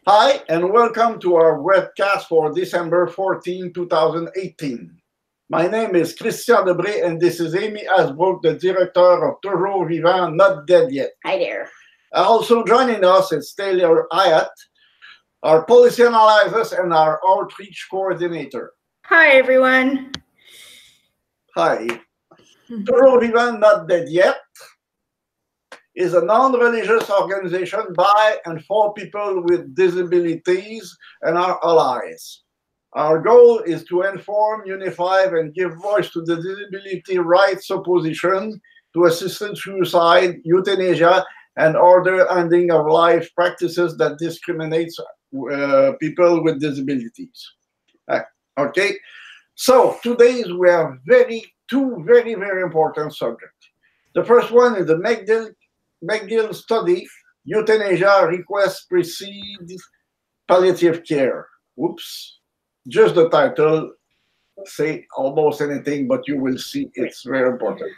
Hi, and welcome to our webcast for December 14, 2018. My name is Christian Debré, and this is Amy Asbrook, the director of Toujours Vivant, Not Dead Yet. Hi there. Also joining us is Taylor Hyatt, our policy analyst and our outreach coordinator. Hi, everyone. Hi. Toujours Vivant, Not Dead Yet is a non-religious organization by and for people with disabilities and our allies. Our goal is to inform, unify, and give voice to the disability rights opposition to assisted suicide, euthanasia, and other ending of life practices that discriminate people with disabilities. Okay, so today we have two very important subjects. The first one is the McGill study, Euthanasia requests precede palliative care. Oops, just the title say almost anything, but you will see it's very important.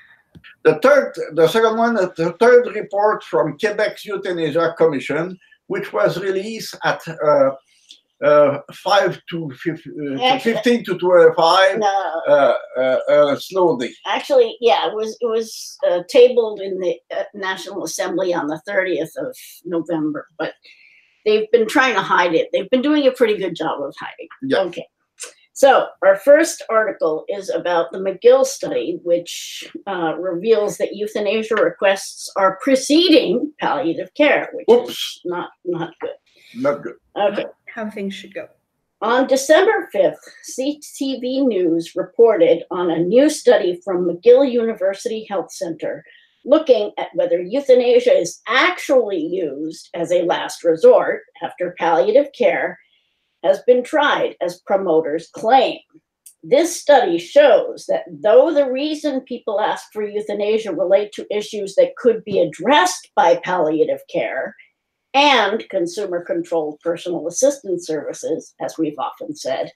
The second one is the third report from Québec's Euthanasia Commission, which was released at 15 to 25 slowly. Actually, yeah, it was tabled in the National Assembly on the 30th of November, but they've been trying to hide it. They've been doing a pretty good job of hiding. Yeah. Okay. So our first article is about the McGill study, which reveals that euthanasia requests are preceding palliative care, which is not good. Not good. Okay. How things should go. On December 5th, CTV News reported on a new study from McGill University Health Center looking at whether euthanasia is actually used as a last resort after palliative care has been tried, as promoters claim. This study shows that though the reason people ask for euthanasia relate to issues that could be addressed by palliative care and consumer-controlled personal assistance services, as we've often said,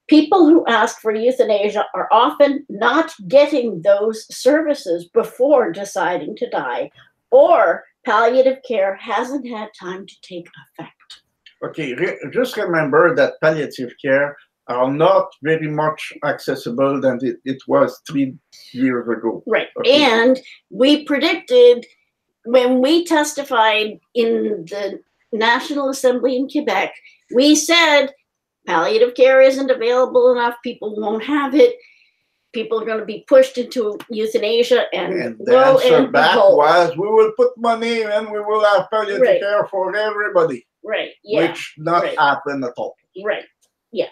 people who ask for euthanasia are often not getting those services before deciding to die, or palliative care hasn't had time to take effect. Okay, just remember that palliative care are not very much accessible than it was 3 years ago. Right, okay. And we predicted when we testified in the National Assembly in Quebec, we said palliative care isn't available enough, people won't have it, people are going to be pushed into euthanasia, and the answer back was, we will put money and we will have palliative care for everybody. Right, yeah. Which not happen at all. Right, yeah.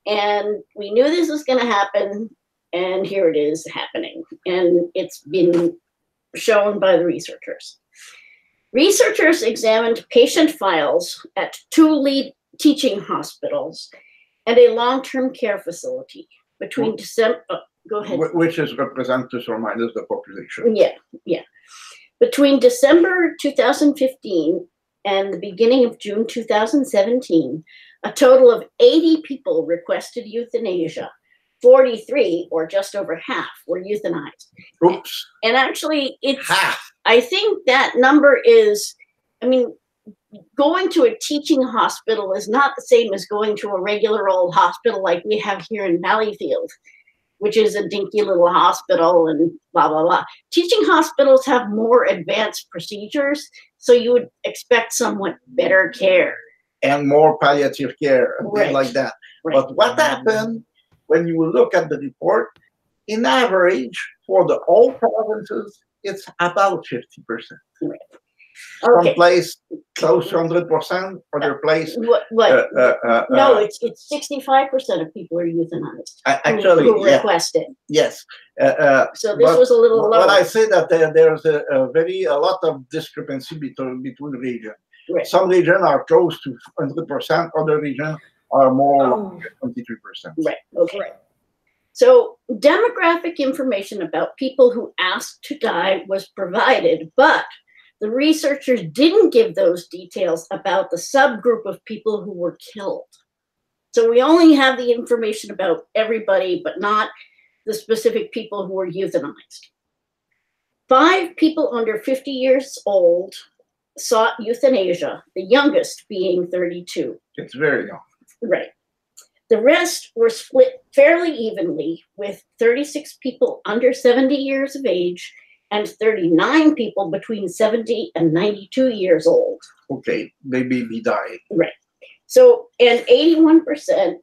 And we knew this was going to happen, and here it is happening. And it's been shown by the researchers. Researchers examined patient files at 2 lead teaching hospitals and a long-term care facility between December. Go ahead. Which is represent plus or minus the population. Yeah. Between December 2015 and the beginning of June 2017, a total of 80 people requested euthanasia. 43, or just over half, were euthanized. Oops. And actually, it's half. I think that number is, I mean, going to a teaching hospital is not the same as going to a regular old hospital like we have here in Valleyfield, which is a dinky little hospital and blah, blah, blah. Teaching hospitals have more advanced procedures, so you would expect somewhat better care. And more palliative care, and things like that. Right. But what happened when you look at the report, in average, for the whole provinces, it's about 50%. Right. Some place close to 100%, other place. No, it's 65% of people are euthanized. Actually, who request it. Yes. So this was a little lower. But I say that there's a lot of discrepancy between regions. Right. Some regions are close to 100%, other regions are more 23%. Right. Okay. Right. So demographic information about people who asked to die was provided, but the researchers didn't give those details about the subgroup of people who were killed. So we only have the information about everybody, but not the specific people who were euthanized. 5 people under 50 years old sought euthanasia, the youngest being 32. It's very young. Right. The rest were split fairly evenly, with 36 people under 70 years of age and 39 people between 70 and 92 years old. Okay, they may be dying. Right. So, and 81%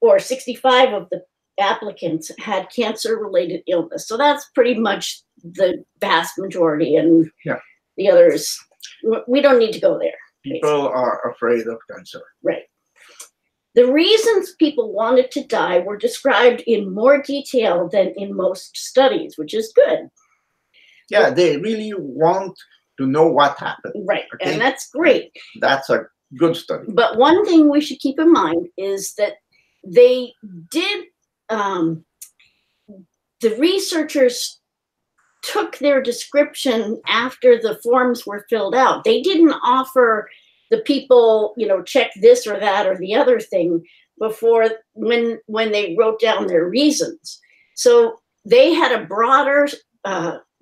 or 65 of the applicants had cancer-related illness. So that's pretty much the vast majority, and the others, we don't need to go there. People are afraid of cancer. Right. The reasons people wanted to die were described in more detail than in most studies, which is good. Yeah, they really want to know what happened. Right, okay? And that's great. That's a good study. But one thing we should keep in mind is that they did, the researchers took their description after the forms were filled out. They didn't offer the people, check this or that or the other thing before when they wrote down their reasons. So they had a broader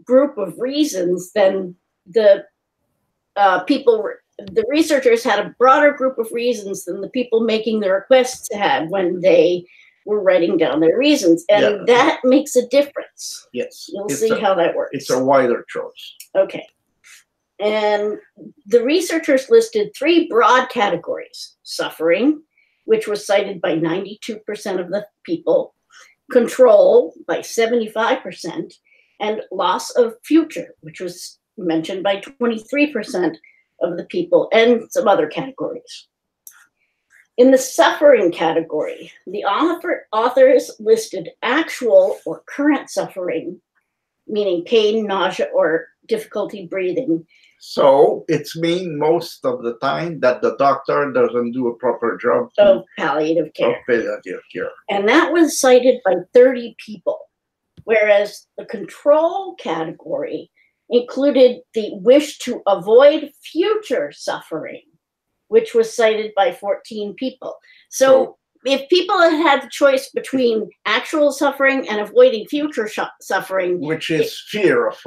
group of reasons than the researchers had a broader group of reasons than the people making the requests had when they were writing down their reasons. And that makes a difference. Yes. You'll see how that works. It's a wider choice. Okay. And the researchers listed 3 broad categories: suffering, which was cited by 92% of the people, control by 75%, and loss of future, which was mentioned by 23% of the people, and some other categories. In the suffering category, the authors listed actual or current suffering, meaning pain, nausea, or difficulty breathing. So it's mean most of the time that the doctor doesn't do a proper job of palliative care. And that was cited by 30 people, whereas the control category included the wish to avoid future suffering, which was cited by 14 people. So if people had the choice between actual suffering and avoiding future suffering, which is fear of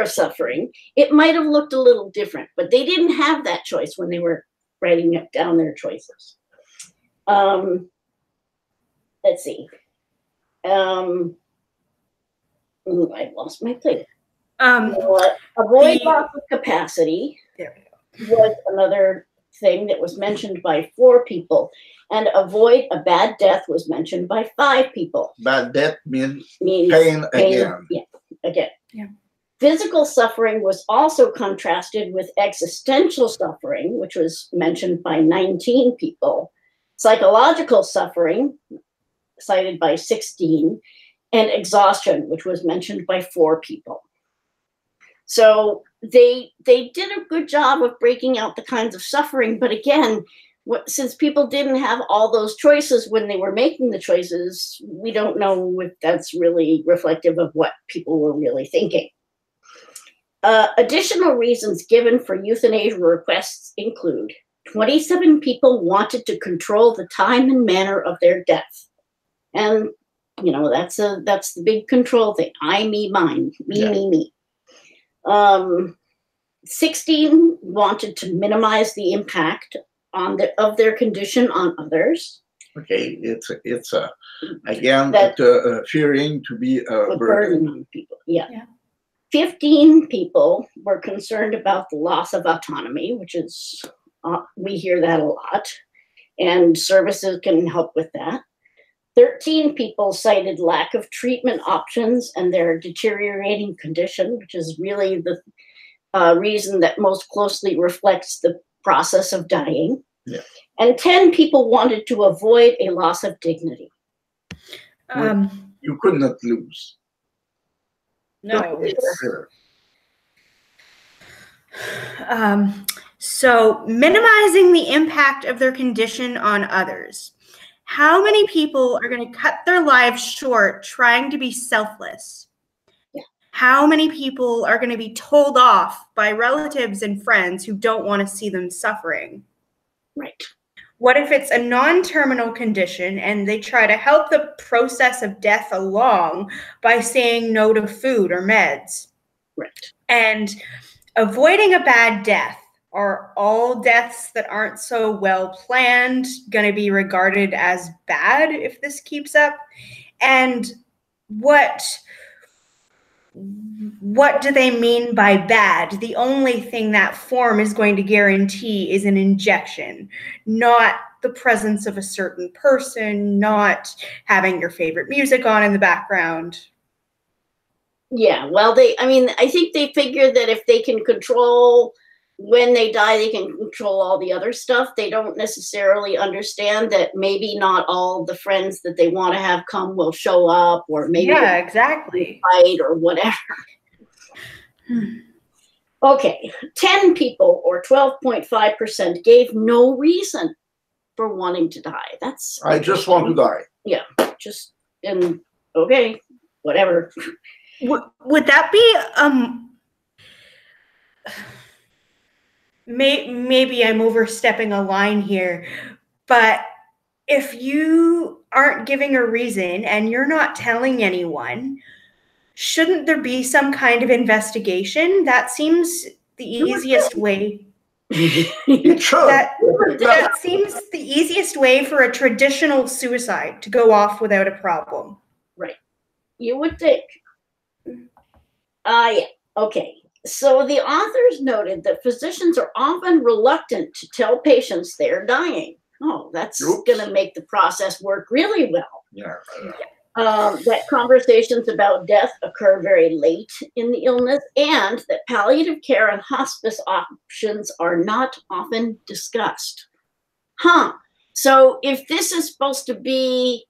suffering, it might have looked a little different, but they didn't have that choice when they were writing down their choices. Let's see. I lost my place. Avoid loss of capacity was another thing that was mentioned by 4 people, and avoid a bad death was mentioned by 5 people. Bad death means pain again. Yeah, again. Yeah. Physical suffering was also contrasted with existential suffering, which was mentioned by 19 people. Psychological suffering, cited by 16, and exhaustion, which was mentioned by 4 people. So they did a good job of breaking out the kinds of suffering, but again, since people didn't have all those choices when they were making the choices, we don't know if that's really reflective of what people were really thinking. Additional reasons given for euthanasia requests include 27 people wanted to control the time and manner of their death. And, that's the big control thing. I, me, mine, me. 16 wanted to minimize the impact of their condition on others. Okay, it's fearing to be a burden on people. Yeah. 15 people were concerned about the loss of autonomy, which is we hear that a lot, and services can help with that. 13 people cited lack of treatment options and their deteriorating condition, which is really the reason that most closely reflects the process of dying. Yeah. And 10 people wanted to avoid a loss of dignity. You could not lose. No. So minimizing the impact of their condition on others. How many people are going to cut their lives short trying to be selfless? Yeah. How many people are going to be told off by relatives and friends who don't want to see them suffering? Right. What if it's a non-terminal condition and they try to help the process of death along by saying no to food or meds? Right. And avoiding a bad death. Are all deaths that aren't so well planned going to be regarded as bad if this keeps up? And what do they mean by bad? The only thing that form is going to guarantee is an injection, not the presence of a certain person, not having your favorite music on in the background. Yeah, well, I think they figure that if they can control when they die, they can control all the other stuff. They don't necessarily understand that maybe not all the friends that they want to have come will show up, or maybe exactly fight or whatever. Okay, 10 people or 12.5% gave no reason for wanting to die. That's I just want to die. Yeah, okay, whatever. Would that be maybe I'm overstepping a line here, but if you aren't giving a reason and you're not telling anyone, shouldn't there be some kind of investigation? That seems the easiest way. It should. That seems the easiest way for a traditional suicide to go off without a problem. Right. You would think. Yeah. Okay. So the authors noted that physicians are often reluctant to tell patients they're dying. Oh, that's going to make the process work really well. Yeah. That conversations about death occur very late in the illness, and that palliative care and hospice options are not often discussed. So if this is supposed to be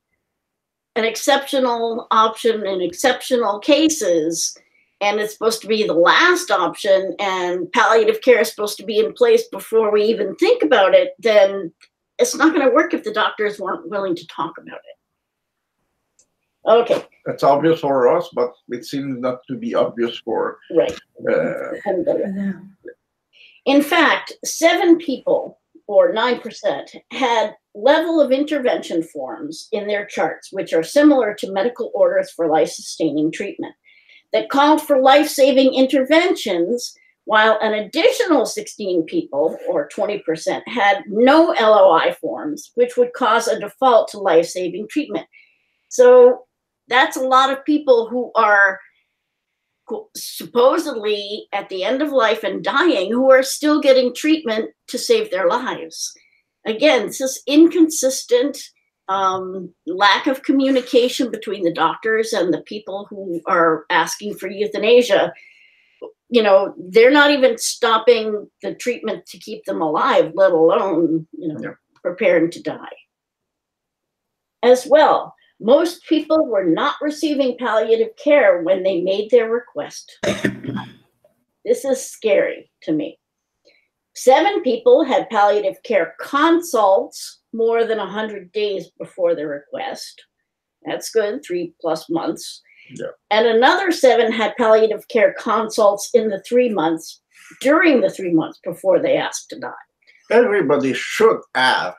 an exceptional option in exceptional cases, and it's supposed to be the last option, and palliative care is supposed to be in place before we even think about it, then it's not going to work if the doctors weren't willing to talk about it. Okay. That's obvious for us, but it seems not to be obvious for... Right. In fact, 7 people, or 9%, had level of intervention forms in their charts, which are similar to medical orders for life-sustaining treatment, that called for life-saving interventions, while an additional 16 people, or 20%, had no LOI forms, which would cause a default to life-saving treatment. So that's a lot of people who are supposedly at the end of life and dying, who are still getting treatment to save their lives. Again, it's this inconsistent lack of communication between the doctors and the people who are asking for euthanasia. You know, they're not even stopping the treatment to keep them alive, let alone, preparing to die. As well, most people were not receiving palliative care when they made their request. This is scary to me. 7 people had palliative care consults more than 100 days before the request. That's good, 3+ months. Yeah. And another 7 had palliative care consults in the 3 months, during the 3 months before they asked to die. Everybody should have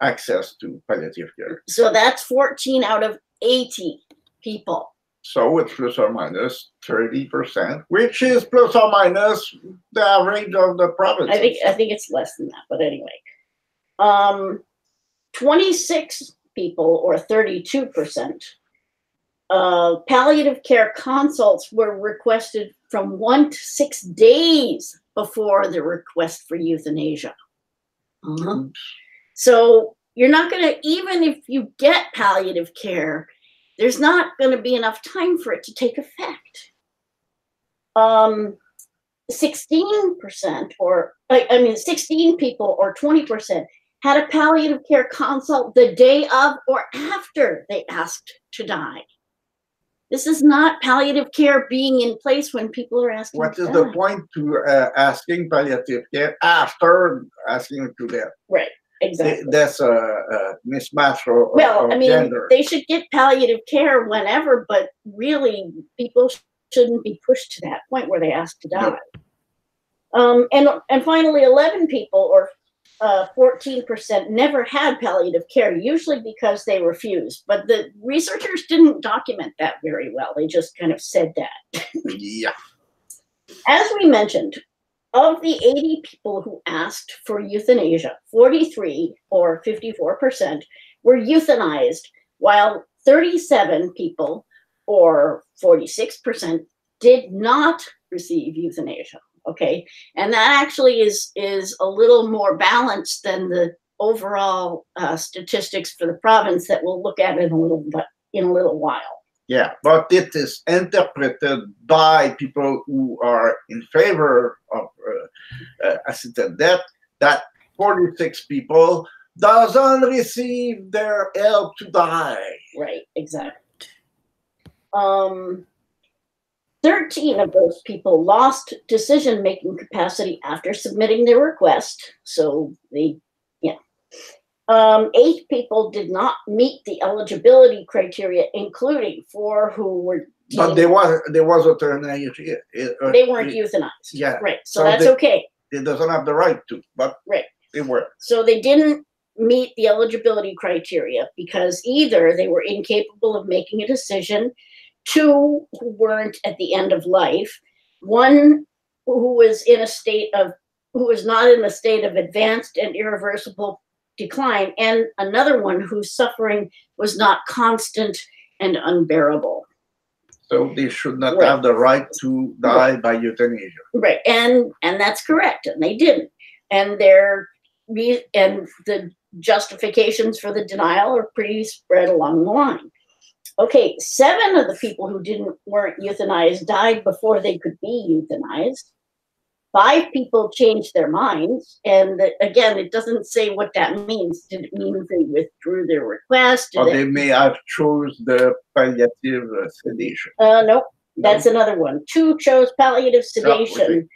access to palliative care. So that's 14 out of 80 people. So it's plus or minus 30%, which is plus or minus the average of the provinces. I think it's less than that, but anyway. 26 people, or 32%, palliative care consults were requested from 1 to 6 days before the request for euthanasia. So you're not going to, even if you get palliative care, there's not going to be enough time for it to take effect. 16%, 16 people, or 20%, had a palliative care consult the day of or after they asked to die. This is not palliative care being in place when people are asking What to is die. the point to asking palliative care after asking to death? Right, exactly. That's a mismatch of gender. They should get palliative care whenever, but really, people shouldn't be pushed to that point where they ask to die. No. And finally, 11 people, or 14%, never had palliative care, usually because they refused. But the researchers didn't document that very well. They just kind of said that. Yeah. As we mentioned, Of the 80 people who asked for euthanasia, 43 or 54% were euthanized, while 37 people or 46% did not receive euthanasia. Okay, and that actually is a little more balanced than the overall statistics for the province that we'll look at in a little while. Yeah, but it is interpreted by people who are in favor of assisted death that 46 people doesn't receive their help to die. Right, exactly. 13 of those people lost decision-making capacity after submitting their request. So they, 8 people did not meet the eligibility criteria, including 4 who were. But there was euthanasia. They weren't euthanized. Yeah. Right. So that's okay. They doesn't have the right to, but right. They were. So they didn't meet the eligibility criteria because either they were incapable of making a decision, 2 who weren't at the end of life, 1 who was not in a state of advanced and irreversible decline, and another one whose suffering was not constant and unbearable. So they should not have the right to die by euthanasia. Right, and that's correct, and they didn't. And the justifications for the denial are pretty spread along the line. Okay, 7 of the people who weren't euthanized died before they could be euthanized. 5 people changed their minds, and again, it doesn't say what that means. Did it mean they withdrew their request? Or they may have chose the palliative sedation. Nope, that's another one. 2 chose palliative sedation,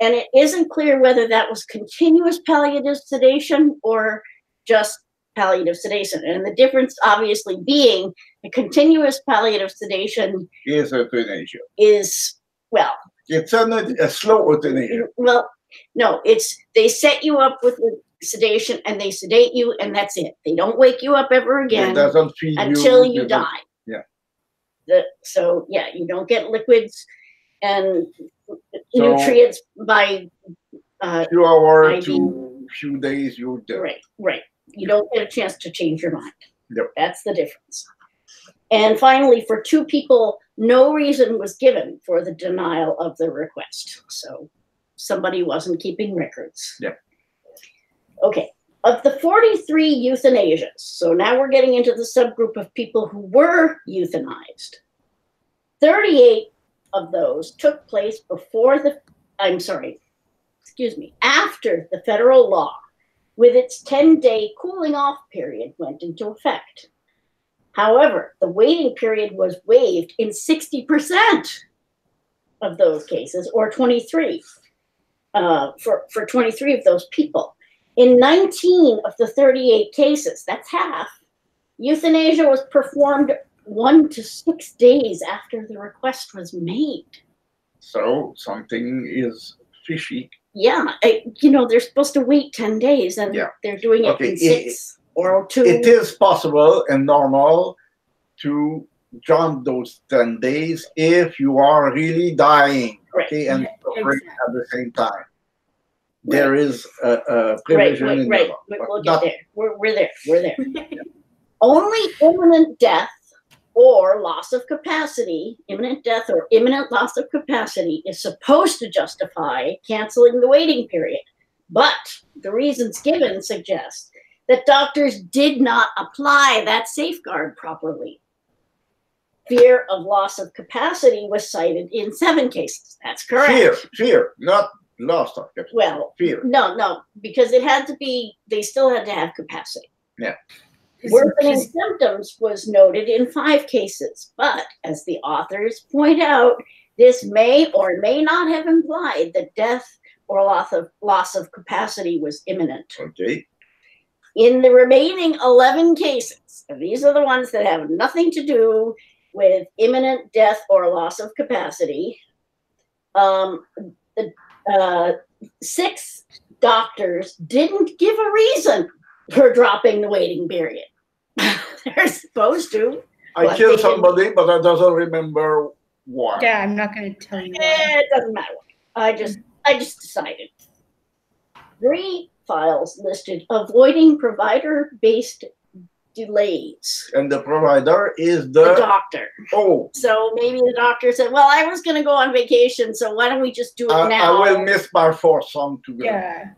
and it isn't clear whether that was continuous palliative sedation or just palliative sedation. And the difference obviously being a continuous palliative sedation is euthanasia. It's a slow euthanasia. Well, no, they set you up with the sedation and they sedate you and that's it. They don't wake you up ever again until you die. Yeah. You don't get liquids and nutrients by few hours to few days you're dead. Right. You don't get a chance to change your mind. Yep. That's the difference. And finally, for 2 people, no reason was given for the denial of the request. So somebody wasn't keeping records. Yeah. Okay. Of the 43 euthanasias, so now we're getting into the subgroup of people who were euthanized. 38 of those took place after the federal law with its 10-day cooling off period went into effect. However, the waiting period was waived in 60% of those cases, or 23, for 23 of those people. In 19 of the 38 cases, that's half, euthanasia was performed 1 to 6 days after the request was made. So something is fishy. Yeah, they're supposed to wait 10 days, and they're doing it in 6 or 2. It is possible and normal to jump those 10 days if you are really dying, and suffering at the same time. There is a provision in the law. We'll get there. We're there. Only imminent death or loss of capacity, imminent death or imminent loss of capacity is supposed to justify canceling the waiting period. But the reasons given suggest that doctors did not apply that safeguard properly. Fear of loss of capacity was cited in 7 cases. That's correct. Fear, not loss of capacity. Well, fear. No, because they still had to have capacity. Yeah. Worsening symptoms was noted in 5 cases, but as the authors point out, this may or may not have implied that death or loss of capacity was imminent. Okay. In the remaining 11 cases, and these are the ones that have nothing to do with imminent death or loss of capacity, 6 doctors didn't give a reason for dropping the waiting period. They're supposed to. I killed somebody, but I doesn't remember why. Yeah, I'm not going to tell you why. It doesn't matter. I I just decided. 3 files listed avoiding provider-based delays. And the provider is The doctor. Oh. So maybe the doctor said, well, I was going to go on vacation, so why don't we just do it now? I will miss my foursome to go. Yeah,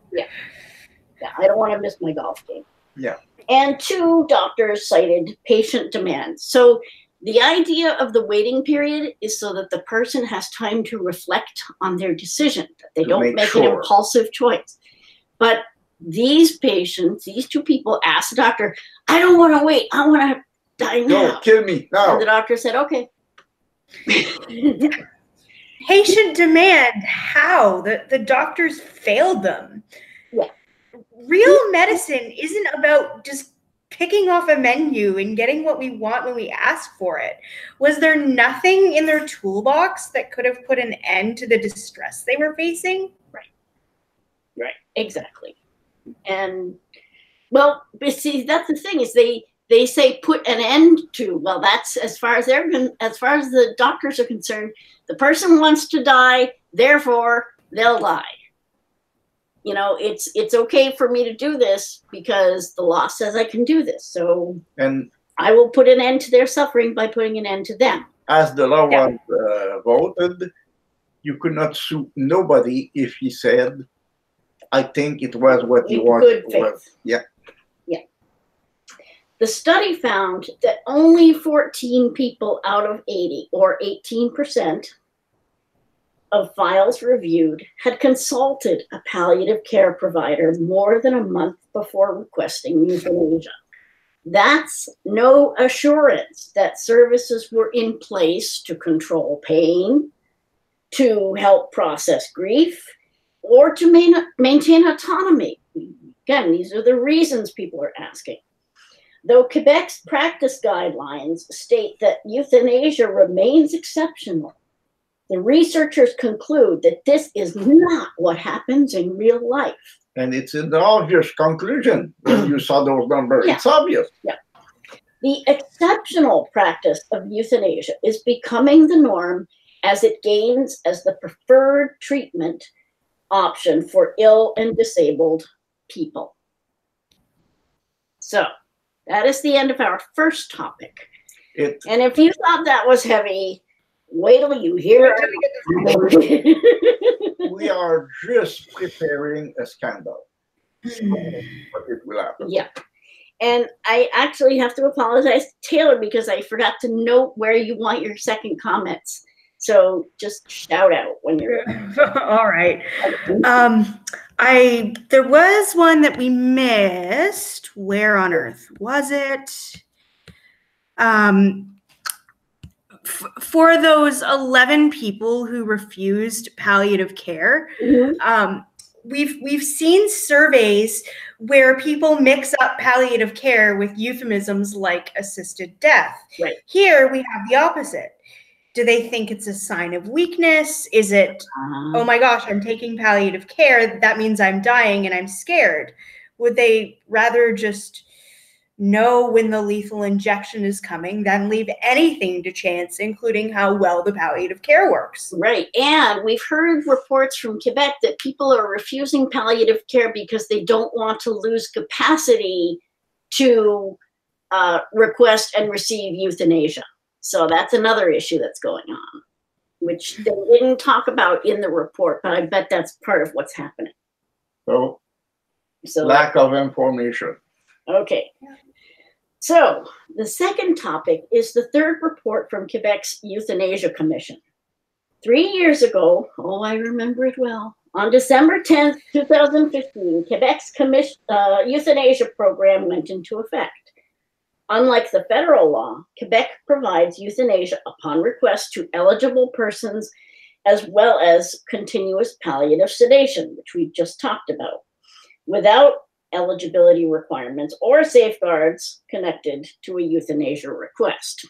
I don't want to miss my golf game. Yeah. And 2 doctors cited patient demand. So the idea of the waiting period is so that the person has time to reflect on their decision, that they don't make an impulsive choice. But these patients, these 2 people asked the doctor, I don't want to wait. I want to die now. No, kill me now. And the doctor said, okay. Patient demand, how? The doctors failed them. Yeah. Real medicine isn't about just picking off a menu and getting what we want when we ask for it. Was there nothing in their toolbox that could have put an end to the distress they were facing? Right, exactly. And, well, but see, that's the thing is they say put an end to. Well, that's as far as the doctors are concerned, the person wants to die, therefore they'll die. You know, it's okay for me to do this because the law says I can do this. So and I will put an end to their suffering by putting an end to them. As the law was voted, you could not sue nobody if he said, I think it was what he wanted. Good faith. Yeah. Yeah. The study found that only 14 people out of 80, or 18%, of files reviewed had consulted a palliative care provider more than a month before requesting euthanasia. That's no assurance that services were in place to control pain, to help process grief, or to maintain autonomy. Again, these are the reasons people are asking. Though Quebec's practice guidelines state that euthanasia remains exceptional, the researchers conclude that this is not what happens in real life. And it's an obvious conclusion when you saw those numbers. Yeah. It's obvious. Yeah. The exceptional practice of euthanasia is becoming the norm as it gains as the preferred treatment option for ill and disabled people. So that is the end of our first topic. And if you thought that was heavy, wait till you hear it. We are just preparing a scandal. So, but it will happen. Yeah. And I actually have to apologize to Taylor because I forgot to note where you want your second comments. So just shout out when you're all right. There was one that we missed. Where on earth was it? For those 11 people who refused palliative care, we've seen surveys where people mix up palliative care with euphemisms like assisted death. Right. Here we have the opposite. Do they think it's a sign of weakness? Is it, oh my gosh, I'm taking palliative care, that means I'm dying and I'm scared? Would they rather just know when the lethal injection is coming than leave anything to chance, including how well the palliative care works? Right. And we've heard reports from Quebec that people are refusing palliative care because they don't want to lose capacity to request and receive euthanasia. So that's another issue that's going on, which they didn't talk about in the report, but I bet that's part of what's happening. So lack of information. Okay. So the second topic is the third report from Quebec's Euthanasia Commission. 3 years ago, oh, I remember it well, on December 10th, 2015, Quebec's euthanasia program went into effect. Unlike the federal law, Quebec provides euthanasia upon request to eligible persons as well as continuous palliative sedation, which we've just talked about, without eligibility requirements or safeguards connected to a euthanasia request.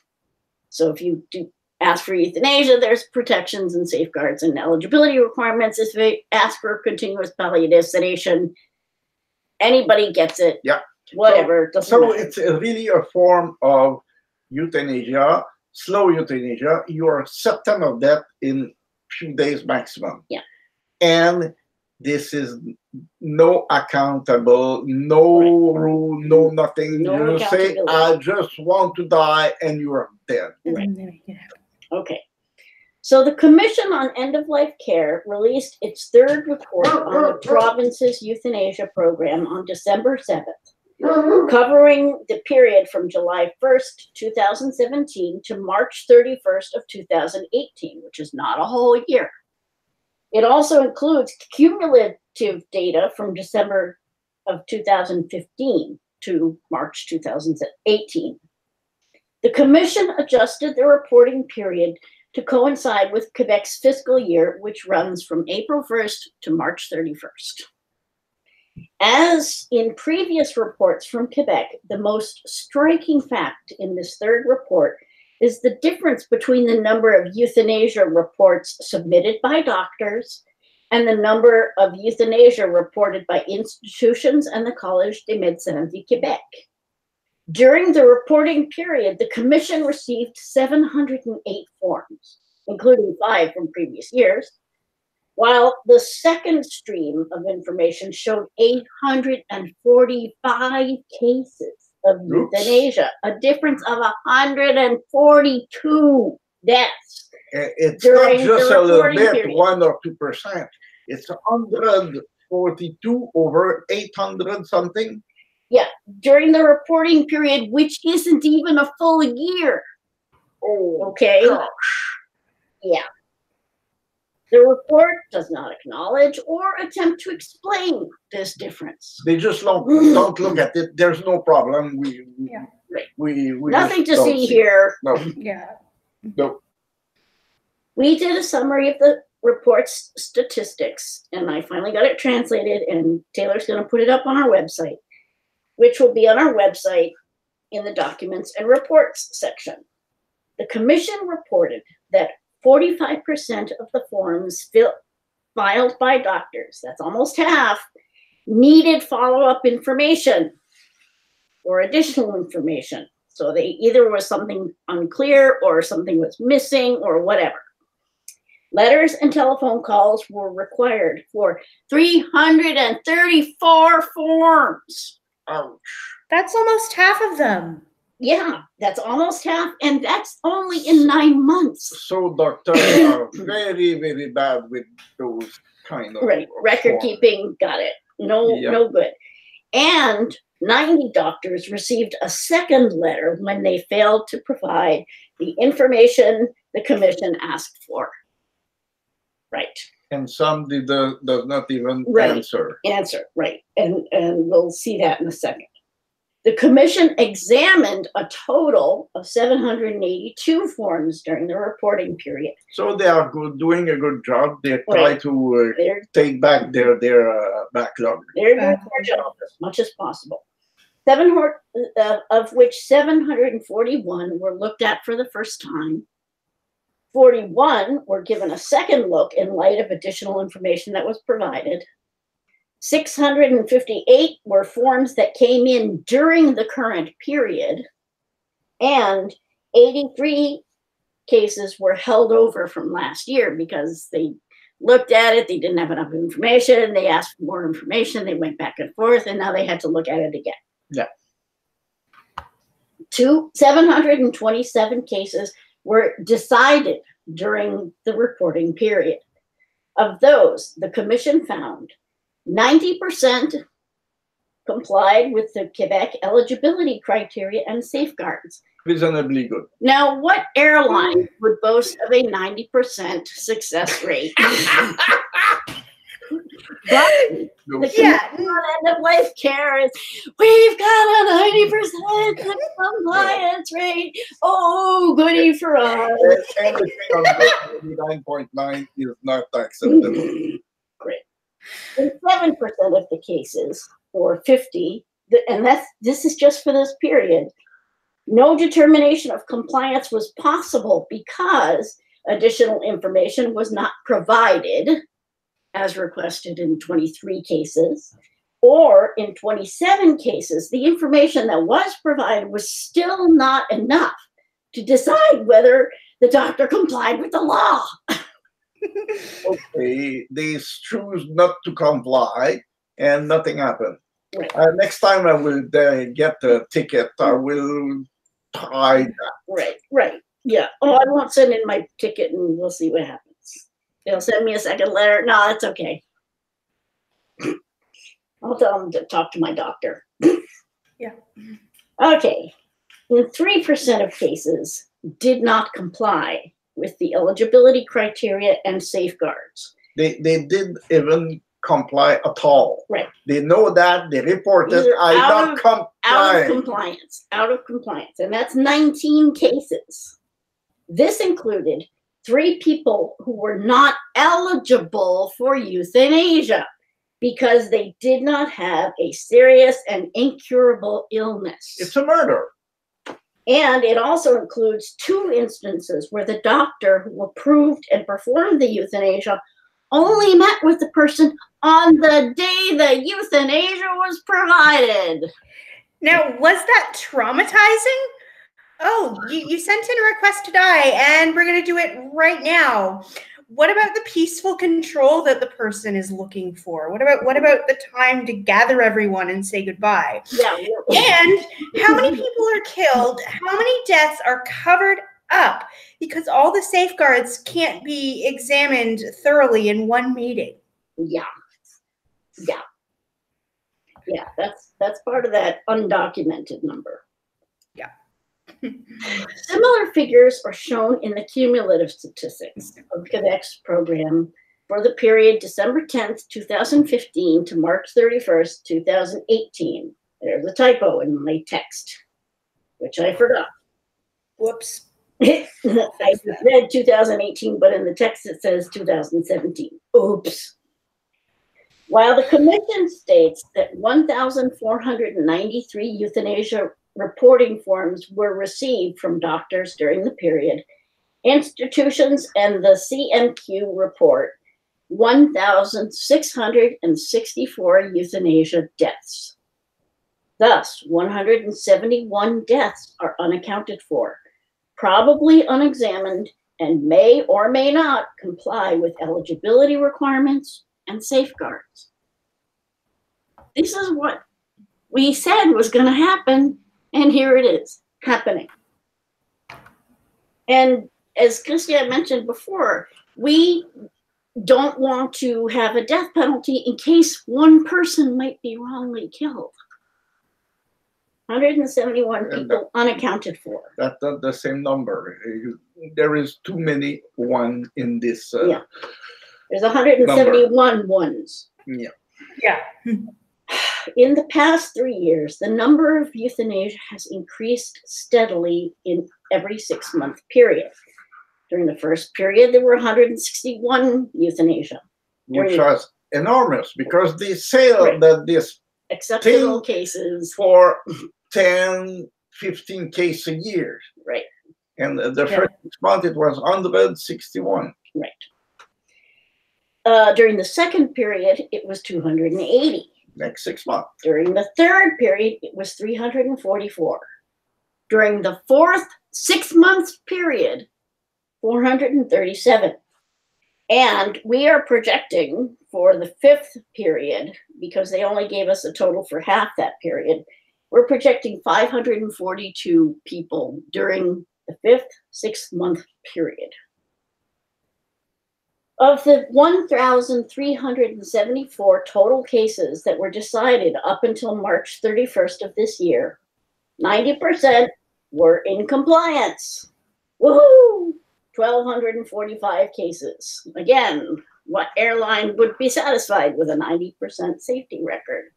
So if you do ask for euthanasia, there's protections and safeguards and eligibility requirements. If they ask for continuous palliative sedation, anybody gets it. Yeah. Whatever. So it's really a form of euthanasia, slow euthanasia. You are certain of that in few days maximum. Yeah. And this is no accountable, no rule, no nothing. No You say, accountability. I just want to die, and you are dead. Right. Okay. So the Commission on End-of-Life Care released its third report on the province's euthanasia program on December 7th, covering the period from July 1st, 2017 to March 31st of 2018, which is not a whole year. It also includes cumulative data from December of 2015 to March 2018. The Commission adjusted the reporting period to coincide with Quebec's fiscal year, which runs from April 1st to March 31st. As in previous reports from Quebec, the most striking fact in this third report is the difference between the number of euthanasia reports submitted by doctors and the number of euthanasia reported by institutions and the Collège des Médecins du Québec. During the reporting period, the Commission received 708 forms, including 5 from previous years, while the second stream of information showed 845 cases of euthanasia, a difference of 142 deaths. It's not just a little bit, 1 or 2%. It's 142 over 800 something. Yeah, during the reporting period, which isn't even a full year. Oh, okay. Gosh. Yeah. The report does not acknowledge or attempt to explain this difference. They just don't look at it. There's no problem. We Nothing to see here. No. Yeah. No. We did a summary of the report's statistics, and I finally got it translated, and Taylor's going to put it up on our website, which will be on our website in the documents and reports section. The Commission reported that 45% of the forms filed by doctors, that's almost half, needed follow-up information or additional information. So they either was something unclear or something was missing or whatever. Letters and telephone calls were required for 334 forms. Ouch. That's almost half of them. Yeah, that's almost half, and that's only in 9 months. So doctors are very, very bad with those kind of record keeping. Got it. No good. And 90 doctors received a second letter when they failed to provide the information the Commission asked for. Right. And some does not even answer. Right. And we'll see that in a second. The Commission examined a total of 782 forms during the reporting period. So they are doing a good job. They try to take back their backlog. They're doing their job as much as possible. Of which 741 were looked at for the first time. 41 were given a second look in light of additional information that was provided. 658 were forms that came in during the current period, and 83 cases were held over from last year because they looked at it, they didn't have enough information, they asked for more information, they went back and forth, and now they had to look at it again. Yeah. 727 cases were decided during the reporting period. Of those, the Commission found 90% complied with the Quebec eligibility criteria and safeguards. Reasonably good. Now, what airline would boast of a 90% success rate? But the end-of-life care is, we've got a 90% compliance rate. Oh, goody for us. Anything on 9.9 is not acceptable. Great. In 7% of the cases, or 50, and this is just for this period, no determination of compliance was possible because additional information was not provided, as requested in 23 cases, or in 27 cases, the information that was provided was still not enough to decide whether the doctor complied with the law. Okay, they choose not to comply, and nothing happened. Right. Next time I will get a ticket, I will try that. Right. Yeah. Oh, I won't send in my ticket, and we'll see what happens. They'll send me a second letter. No, that's okay. I'll tell them to talk to my doctor. Yeah. Okay. In 3% of cases, did not comply with the eligibility criteria and safeguards. They didn't even comply at all. Right. They know that. They reported, out of compliance. And that's 19 cases. This included 3 people who were not eligible for euthanasia because they did not have a serious and incurable illness. It's a murder. And it also includes 2 instances where the doctor who approved and performed the euthanasia only met with the person on the day the euthanasia was provided. Now, was that traumatizing? Oh, you sent in a request to die, and we're going to do it right now. What about the peaceful control that the person is looking for? What about the time to gather everyone and say goodbye? Yeah. And how many people are killed? How many deaths are covered up because all the safeguards can't be examined thoroughly in one meeting? Yeah. That's part of that undocumented number. Yeah. Similar figures are shown in the cumulative statistics of Quebec's program for the period December 10th, 2015 to March 31st, 2018. There's a typo in my text, which I forgot. Whoops. I read 2018, but in the text it says 2017. Oops. While the commission states that 1,493 euthanasia reporting forms were received from doctors during the period, institutions and the CMQ report 1,664 euthanasia deaths. Thus, 171 deaths are unaccounted for, probably unexamined, and may or may not comply with eligibility requirements and safeguards. This is what we said was going to happen, and here it is happening. And as Christian mentioned before, we don't want to have a death penalty in case one person might be wrongly killed. 171 people unaccounted for. That's not the same number. There is too many one in this. Yeah. There's 171 number. Ones. Yeah. In the past 3 years, the number of euthanasia has increased steadily in every 6-month period. During the first period, there were 161 euthanasia. Which was enormous because they say that this exceptional cases for 10, 15 cases a year. Right. And the first 6 months, it was 161. Right. During the second period, it was 280. Next 6 months. During the third period, it was 344. During the fourth 6 months period, 437. And we are projecting for the fifth period, because they only gave us a total for half that period, we're projecting 542 people during the fifth 6-month period. Of the 1,374 total cases that were decided up until March 31st of this year, 90% were in compliance. Woohoo! 1,245 cases. Again, what airline would be satisfied with a 90% safety record?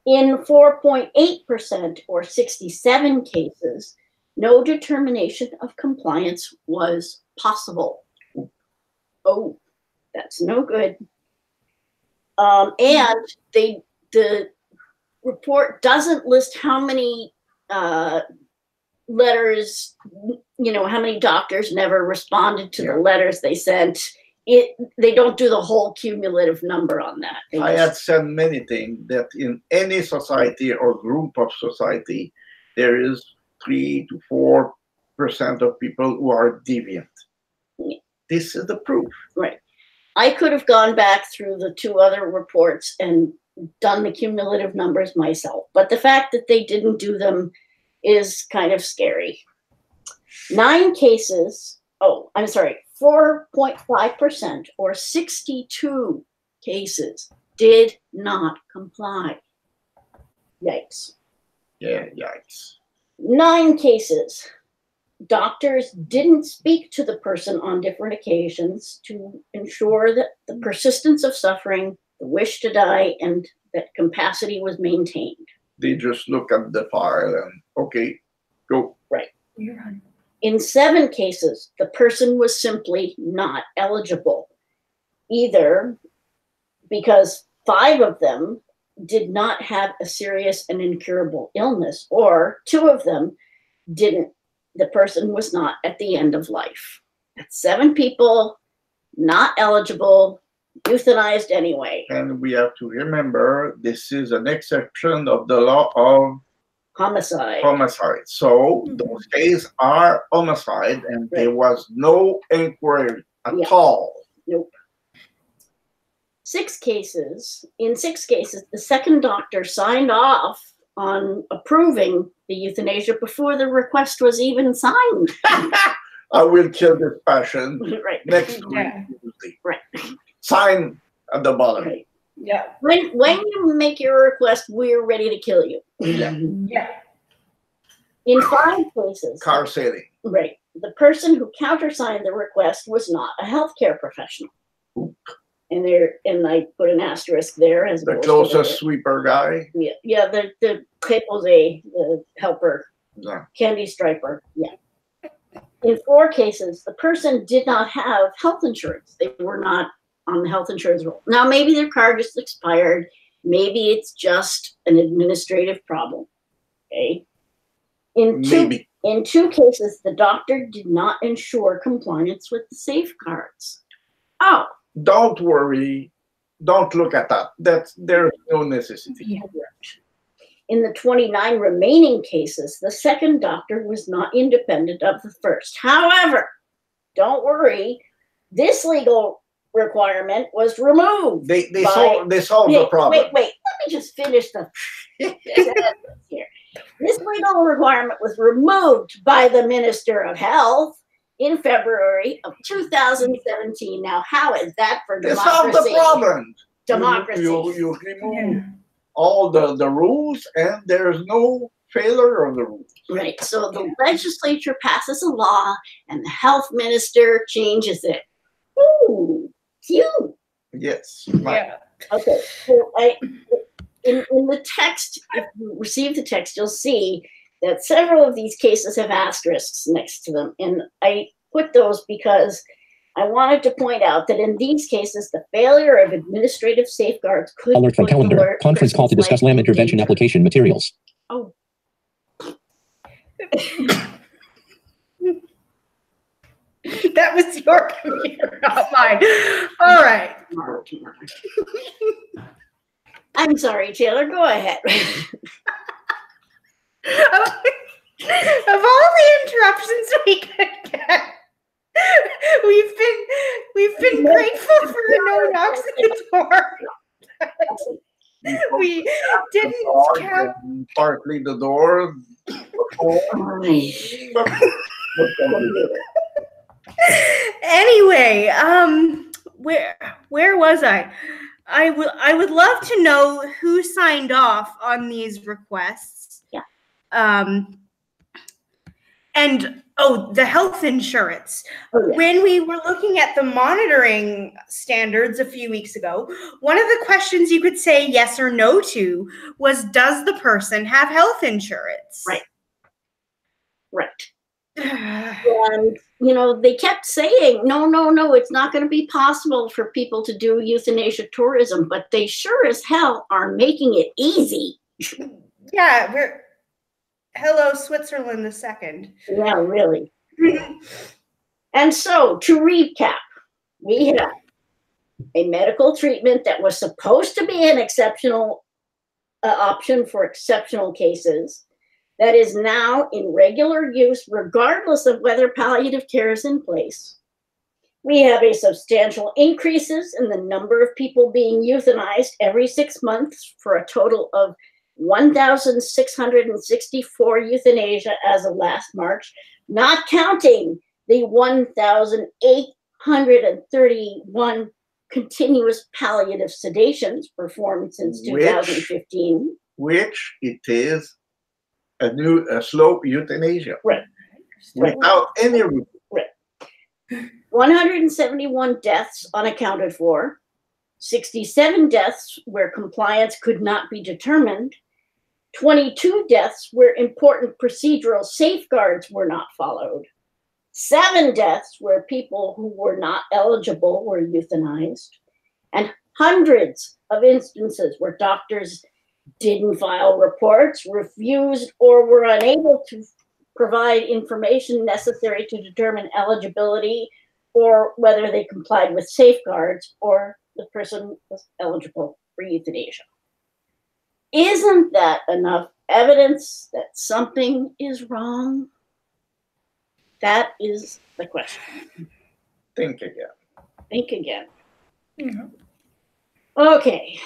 In 4.8% or 67 cases, no determination of compliance was possible. Oh, that's no good. And the report doesn't list how many letters, how many doctors never responded to the letters they sent. They don't do the whole cumulative number on that. I had said many things that in any society or group of society, there is 3 to 4% of people who are deviant. this is the proof. Right. I could have gone back through the two other reports and done the cumulative numbers myself, but the fact that they didn't do them is kind of scary. 9 cases, 4.5% or 62 cases did not comply. Yikes. Yeah, yikes. 9 cases, doctors didn't speak to the person on different occasions to ensure that the persistence of suffering, the wish to die, and that capacity was maintained. They just look at the file and, okay, go. Right. You're on. In 7 cases, the person was simply not eligible, either because 5 of them did not have a serious and incurable illness, or 2 of them didn't. The person was not at the end of life. That's 7 people not eligible, euthanized anyway. And we have to remember this is an exception of the law of Homicide. So those cases are homicide, and there was no inquiry at all. Nope. 6 cases. In 6 cases, the second doctor signed off on approving the euthanasia before the request was even signed. I will kill this patient Right. next week. Right. Sign at the bottom. Right. Yeah. When you make your request, we're ready to kill you. Yeah. Yeah. In 5 cases, Car sailing. right, the person who countersigned the request was not a healthcare professional. Oop. And I put an asterisk there as The opposed closest to sweeper guy. the préposé, the helper, Yeah. candy striper. Yeah. In 4 cases, the person did not have health insurance. They were not on the health insurance roll. Now, maybe their card just expired. Maybe it's just an administrative problem. Okay. In 2 cases, the doctor did not ensure compliance with the safeguards. Oh. Don't worry. Don't look at that. There's no necessity. Yeah. In the 29 remaining cases, the second doctor was not independent of the first. However, don't worry, this legal requirement was removed. They solved the problem. Wait, let me just finish the sentence here. This legal requirement was removed by the Minister of Health in February of 2017. Now, how is that for They democracy? solved the problem. Democracy. You remove all the rules, and there's no failure of the rules. Right. So the legislature passes a law, and the health minister changes it. Ooh, cute. Yes. Yeah. Okay. So in the text, if you receive the text, you'll see that several of these cases have asterisks next to them. And I put those because I wanted to point out that in these cases, the failure of administrative safeguards could alert from calendar. Conference call to discuss LAM intervention application materials. Oh. That was your computer, not mine. All right. I'm sorry, Taylor. Go ahead. Of all the interruptions we could get, we've been grateful for no knocks at the door. We didn't count. Partly the door. Anyway, where was I? I would love to know who signed off on these requests. Yeah. And the health insurance. Oh, yeah. When we were looking at the monitoring standards a few weeks ago, one of the questions you could say yes or no to was, does the person have health insurance? Right. And, they kept saying, no, it's not going to be possible for people to do euthanasia tourism, but they sure as hell are making it easy. Yeah, hello, Switzerland the second. Yeah, really. And so, to recap, we have a medical treatment that was supposed to be an exceptional option for exceptional cases that is now in regular use, regardless of whether palliative care is in place. We have a substantial increases in the number of people being euthanized every 6 months for a total of 1,664 euthanasia as of last March, not counting the 1,831 continuous palliative sedations performed since 2015. Which it is a slow euthanasia. Right. Without any room. Right. 171 deaths unaccounted for, 67 deaths where compliance could not be determined, 22 deaths where important procedural safeguards were not followed, 7 deaths where people who were not eligible were euthanized, and hundreds of instances where doctors didn't file reports, refused, or were unable to provide information necessary to determine eligibility or whether they complied with safeguards or the person was eligible for euthanasia. Isn't that enough evidence that something is wrong? That is the question. Think again. Think again. Yeah. Okay,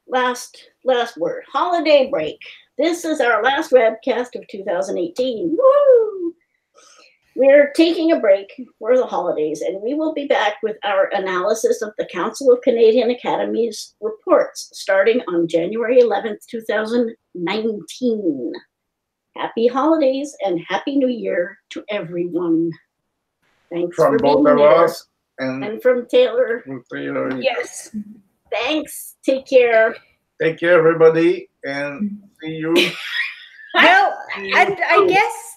last word. Holiday break. This is our last webcast of 2018. Woo! We're taking a break for the holidays, and we will be back with our analysis of the Council of Canadian Academies reports starting on January 11th, 2019. Happy holidays and Happy New Year to everyone. Thanks From for being both of here. us And from Taylor. Yes. Thanks. Take care. Take care, everybody, and see you. Well, and I guess